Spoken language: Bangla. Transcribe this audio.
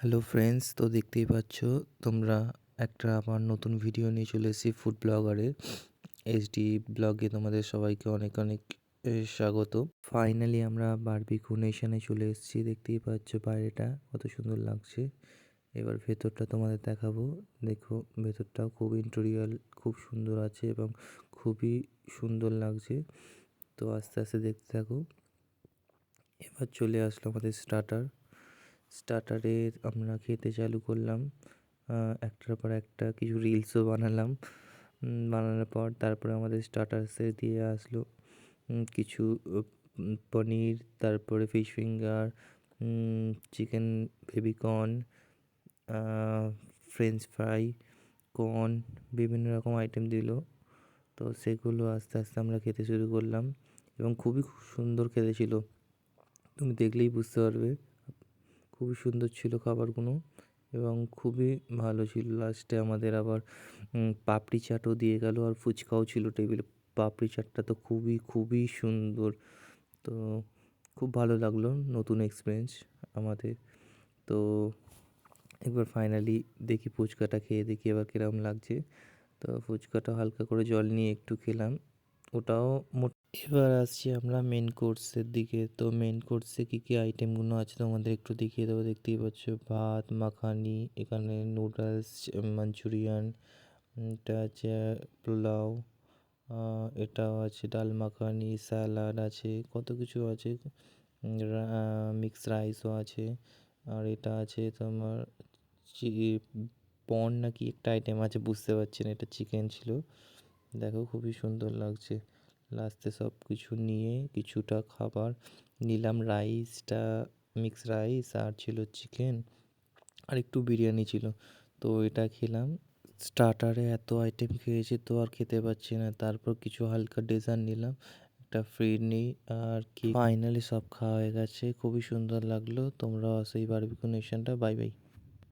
হ্যালো ফ্রেন্ডস, তো দেখতেই পাচ্ছ তোমরা একটা আবার নতুন ভিডিও নিয়ে চলে এসেছি ফুড ব্লগারের এইচডি ব্লগে। তোমাদের সবাইকে অনেক অনেক স্বাগত। ফাইনালি আমরা বারবিকিউ নেশনে চলে এসেছি। দেখতেই পাচ্ছ বাইরেটা কত সুন্দর লাগছে। এবার ভেতরটা তোমাদের দেখাবো। দেখো ভেতরটাও খুব ইন্টেরিয়র খুব সুন্দর আছে এবং খুবই সুন্দর লাগছে। তো আস্তে আস্তে দেখতে থাকো। এবার চলে আসলো আমাদের স্টার্টারের আমরা খেতে চালু করলাম। একটার পর একটা কিছু রিলসও বানালাম। বানানোর পর তারপরে আমাদের স্টার্টার্সে দিয়ে আসলো কিছু পনির, তারপরে fish finger, chicken baby corn, French fry, corn, বিভিন্ন রকম আইটেম দিল। তো সেগুলো আস্তে আস্তে আমরা খেতে শুরু করলাম এবং খুবই সুন্দর খেতে ছিল। তুমি দেখলেই বুঝতে পারবে খুবই সুন্দর ছিল খাবারগুলো এবং খুবই ভালো ছিল। লাস্টে আমাদের আবার পাপড়ি চাটও দিয়ে গেল আর ফুচকাও ছিল টেবিলে। পাপড়ি চাটটা তো খুবই খুবই সুন্দর। তো খুব ভালো লাগলো, নতুন এক্সপিরিয়েন্স আমাদের। তো একবার ফাইনালি দেখি ফুচকাটা খেয়ে দেখি এবার কীরকম লাগছে। তো ফুচকাটা হালকা করে জল নিয়ে একটু খেলাম, ওটাও এবার আসছি আমরা মেন কোর্সের দিকে। তো মেন কোর্সে কী কী আইটেমগুলো আছে তোমাদের একটু দেখিয়ে দেবো। দেখতেই পাচ্ছ ভাত মাখানি, এখানে নুডলস, মাঞ্চুরিয়ান, এটা আছে পোলাও, এটাও আছে ডাল মাখানি, স্যালাড আছে, কত কিছু আছে, মিক্স রাইসও আছে। আর এটা আছে তোমার পন নাকি একটা আইটেম আছে, বুঝতে পারছি না, এটা চিকেন ছিল। দেখো খুবই সুন্দর লাগছে। লাস্টে সব কিছু নিয়ে কিছুটা খাবার নিলাম। রাইসটা মিক্স রাইস আর ছিল চিকেন আর একটু বিরিয়ানি ছিল। তো এটা খেলাম। স্টার্টারে এত আইটেম খেয়েছি তো আর খেতে পারছি না। তারপর কিছু হালকা ডেজার্ট নিলাম, একটা ফিরনি আর কি। ফাইনালি সব খাওয়া হয়ে গেছে, খুবই সুন্দর লাগলো। তোমরাও আসো এই বারবিকিউ নেশনটা। Bye bye.